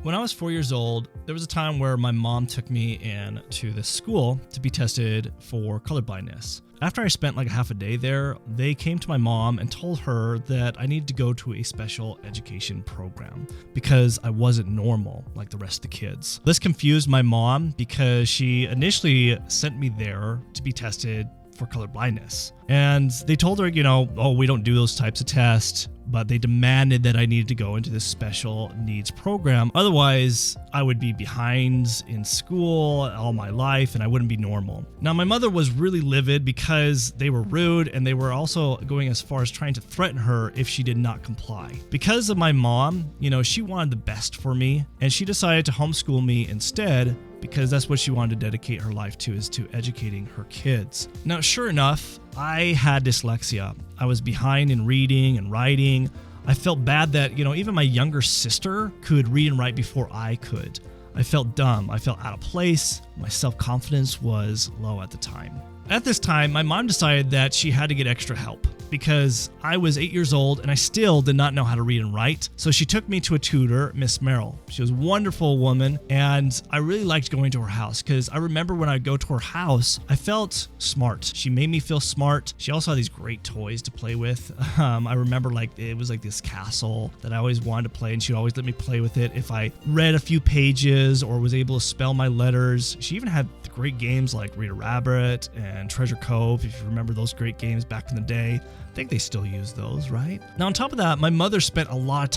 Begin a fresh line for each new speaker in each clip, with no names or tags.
When I was 4 years old, there was a time where my mom took me in to the school to be tested for colorblindness. After I spent like half a day there, they came to my mom and told her that I needed to go to a special education program because I wasn't normal like the rest of the kids. This confused my mom because she initially sent me there to be tested for colorblindness. And they told her, we don't do those types of tests, but they demanded that I needed to go into this special needs program. Otherwise, I would be behind in school all my life and I wouldn't be normal. Now, my mother was really livid because they were rude and they were also going as far as trying to threaten her if she did not comply. Because of my mom, she wanted the best for me and she decided to homeschool me instead because that's what she wanted to dedicate her life to, is to educating her kids. Now, sure enough, I had dyslexia. I was behind in reading and writing. I felt bad that, even my younger sister could read and write before I could. I felt dumb. I felt out of place. My self-confidence was low at the time. At this time, my mom decided that she had to get extra help because I was 8 years old and I still did not know how to read and write. So she took me to a tutor, Miss Merrill. She was a wonderful woman and I really liked going to her house because I remember when I would go to her house, I felt smart. She made me feel smart. She also had these great toys to play with. I remember it was like this castle that I always wanted to play and she'd always let me play with it if I read a few pages or was able to spell my letters. She even had great games like Read a Rabbit and Treasure Cove, if you remember those great games back in the day. I think they still use those, right? Now, on top of that, my mother spent a lot of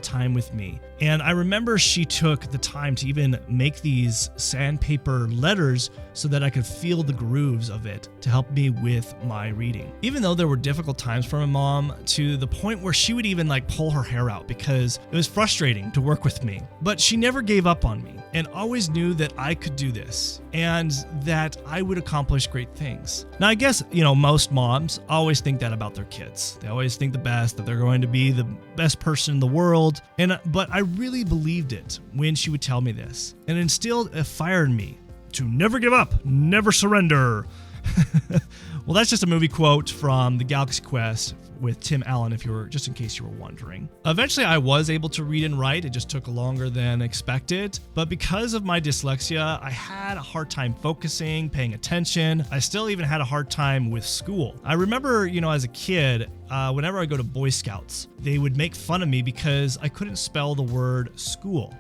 time with me. And I remember she took the time to even make these sandpaper letters so that I could feel the grooves of it to help me with my reading. Even though there were difficult times for my mom, to the point where she would even pull her hair out because it was frustrating to work with me. But she never gave up on me and always knew that I could do this and that I would accomplish great things. Now, I guess, most moms always think that about their kids. They always think the best, that they're going to be the best person in the world. But I really believed it when she would tell me this. And it instilled a fire in me to never give up, never surrender. Well, that's just a movie quote from The Galaxy Quest with Tim Allen, just in case you were wondering. Eventually, I was able to read and write. It just took longer than expected. But because of my dyslexia, I had a hard time focusing, paying attention. I still even had a hard time with school. I remember, as a kid, whenever I go to Boy Scouts, they would make fun of me because I couldn't spell the word school.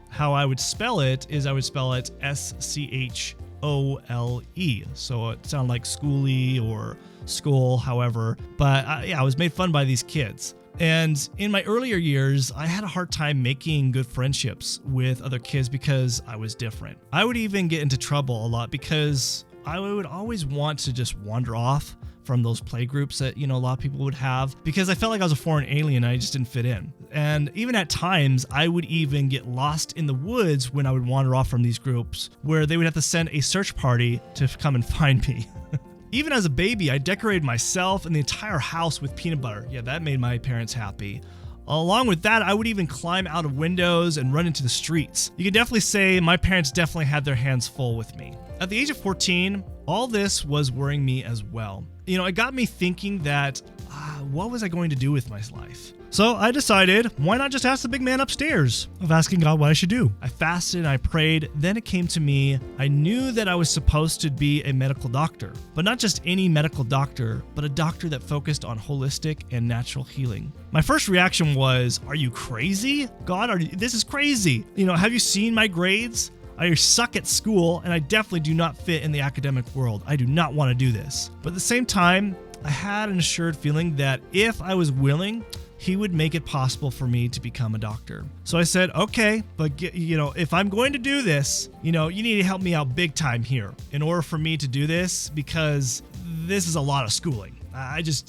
How I would spell it is I would spell it SCHOLE. So it sounded like schooly or school, however. But I was made fun by these kids. And in my earlier years, I had a hard time making good friendships with other kids because I was different. I would even get into trouble a lot because I would always want to just wander off from those play groups that, a lot of people would have because I felt like I was a foreign alien and I just didn't fit in. And even at times, I would even get lost in the woods when I would wander off from these groups where they would have to send a search party to come and find me. Even as a baby, I decorated myself and the entire house with peanut butter. Yeah, that made my parents happy. Along with that, I would even climb out of windows and run into the streets. You can definitely say my parents definitely had their hands full with me. At the age of 14, all this was worrying me as well. It got me thinking that, what was I going to do with my life? So I decided, why not just ask the big man upstairs of asking God what I should do? I fasted and I prayed. Then it came to me. I knew that I was supposed to be a medical doctor, but not just any medical doctor, but a doctor that focused on holistic and natural healing. My first reaction was, are you crazy? God, this is crazy. Have you seen my grades? I suck at school and I definitely do not fit in the academic world. I do not want to do this. But at the same time, I had an assured feeling that if I was willing, He would make it possible for me to become a doctor. So I said, okay, but if I'm going to do this, you need to help me out big time here in order for me to do this, because this is a lot of schooling.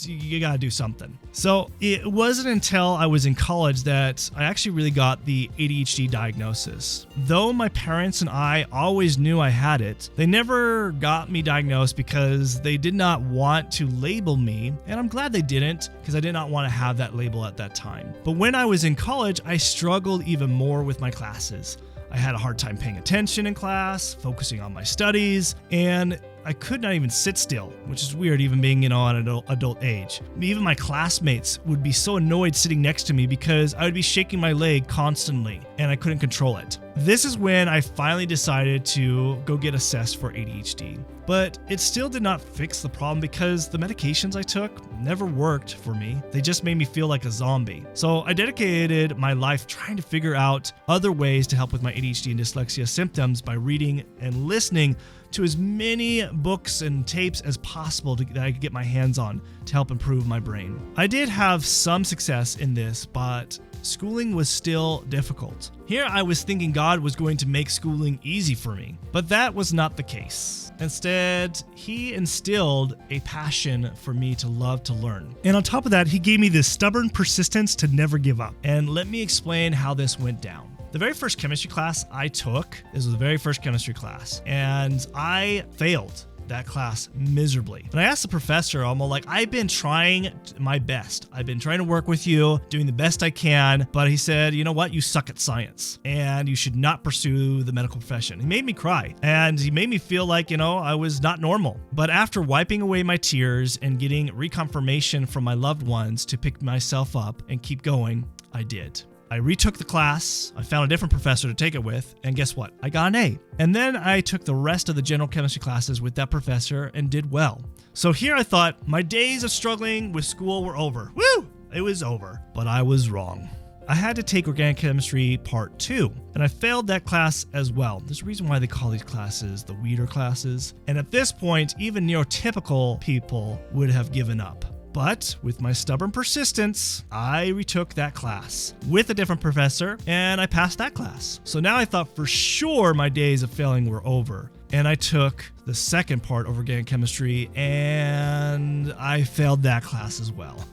You gotta do something. So it wasn't until I was in college that I actually really got the ADHD diagnosis. Though my parents and I always knew I had it, they never got me diagnosed because they did not want to label me. And I'm glad they didn't, because I did not want to have that label at that time. But when I was in college, I struggled even more with my classes. I had a hard time paying attention in class, focusing on my studies, and I could not even sit still, which is weird even being, at an adult age. Even my classmates would be so annoyed sitting next to me because I would be shaking my leg constantly and I couldn't control it. This is when I finally decided to go get assessed for ADHD. But it still did not fix the problem because the medications I took never worked for me. They just made me feel like a zombie. So I dedicated my life trying to figure out other ways to help with my ADHD and dyslexia symptoms by reading and listening to as many books and tapes as possible that I could get my hands on to help improve my brain. I did have some success in this, but schooling was still difficult. Here I was thinking God was going to make schooling easy for me, but that was not the case. Instead, he instilled a passion for me to love to learn. And on top of that, he gave me this stubborn persistence to never give up. And let me explain how this went down. The very first chemistry class I took, this was the very first chemistry class, and I failed that class miserably. And I asked the professor, I'm all like, I've been trying my best. I've been trying to work with you, doing the best I can. But he said, you know what? You suck at science and you should not pursue the medical profession. He made me cry and he made me feel like, I was not normal. But after wiping away my tears and getting reconfirmation from my loved ones to pick myself up and keep going, I did. I retook the class, I found a different professor to take it with, and guess what? I got an A. And then I took the rest of the general chemistry classes with that professor and did well. So here I thought my days of struggling with school were over. Woo! It was over. But I was wrong. I had to take organic chemistry part 2, and I failed that class as well. There's a reason why they call these classes the weeder classes. And at this point, even neurotypical people would have given up. But with my stubborn persistence, I retook that class with a different professor and I passed that class. So now I thought for sure my days of failing were over. And I took the second part of organic chemistry and I failed that class as well.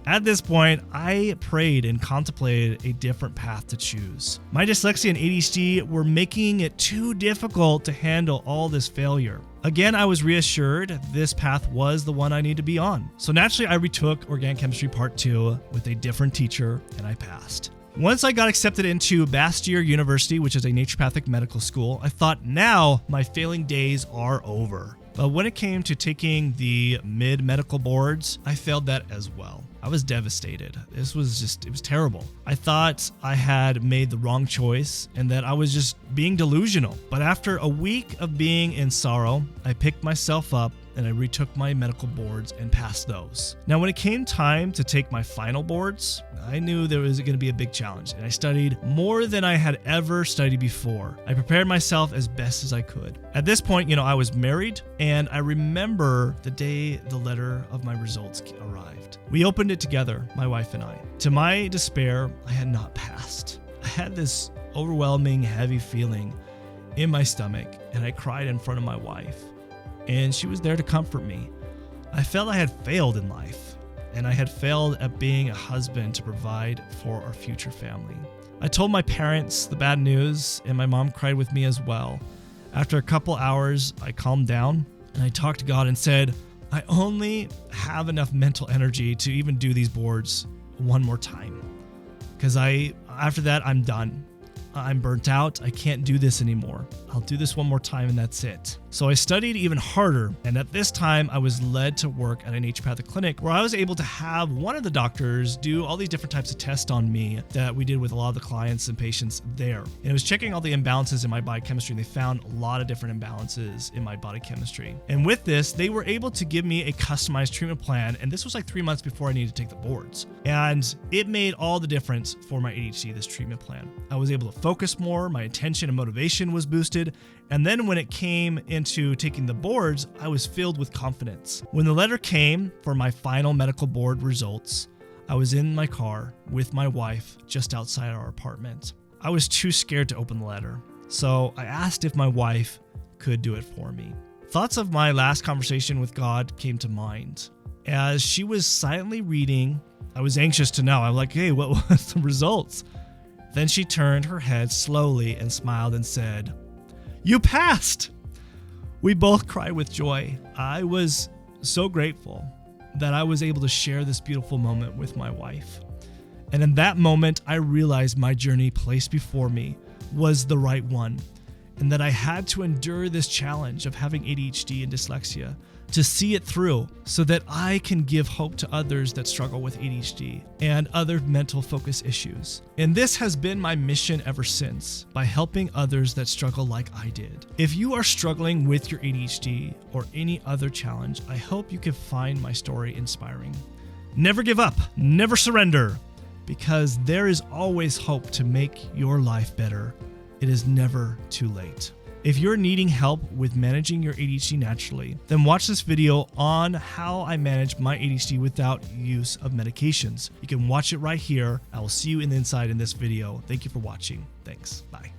At this point, I prayed and contemplated a different path to choose. My dyslexia and ADHD were making it too difficult to handle all this failure. Again, I was reassured this path was the one I need to be on. So naturally, I retook Organic Chemistry Part 2 with a different teacher, and I passed. Once I got accepted into Bastyr University, which is a naturopathic medical school, I thought now my failing days are over. But when it came to taking the mid-medical boards, I failed that as well. I was devastated. It was terrible. I thought I had made the wrong choice and that I was just being delusional. But after a week of being in sorrow, I picked myself up and I retook my medical boards and passed those. Now, when it came time to take my final boards, I knew there was going to be a big challenge, and I studied more than I had ever studied before. I prepared myself as best as I could. At this point, I was married, and I remember the day the letter of my results arrived. We opened it together, my wife and I. To my despair, I had not passed. I had this overwhelming, heavy feeling in my stomach, and I cried in front of my wife. And she was there to comfort me. I felt I had failed in life, and I had failed at being a husband to provide for our future family. I told my parents the bad news, and my mom cried with me as well. After a couple hours, I calmed down, and I talked to God and said, I only have enough mental energy to even do these boards one more time. Because after that, I'm done. I'm burnt out. I can't do this anymore. I'll do this one more time and that's it. So I studied even harder, and at this time I was led to work at a naturopathic clinic where I was able to have one of the doctors do all these different types of tests on me that we did with a lot of the clients and patients there. And it was checking all the imbalances in my biochemistry, and they found a lot of different imbalances in my body chemistry. And with this, they were able to give me a customized treatment plan, and this was like 3 months before I needed to take the boards. And it made all the difference for my ADHD, this treatment plan. I was able to focus more, my attention and motivation was boosted, and then when it came into taking the boards, I was filled with confidence. When the letter came for my final medical board results, I was in my car with my wife just outside our apartment. I was too scared to open the letter, so I asked if my wife could do it for me. Thoughts of my last conversation with God came to mind. As she was silently reading, I was anxious to know. I'm like, hey, what was the results? Then she turned her head slowly and smiled and said, "You passed!" We both cried with joy. I was so grateful that I was able to share this beautiful moment with my wife. And in that moment, I realized my journey placed before me was the right one. and that I had to endure this challenge of having ADHD and dyslexia to see it through so that I can give hope to others that struggle with ADHD and other mental focus issues. And this has been my mission ever since, by helping others that struggle like I did. If you are struggling with your ADHD or any other challenge, I hope you can find my story inspiring. Never give up, never surrender, because there is always hope to make your life better. It is never too late. If you're needing help with managing your ADHD naturally, then watch this video on how I manage my ADHD without use of medications. You can watch it right here. I will see you inside in this video. Thank you for watching. Thanks. Bye.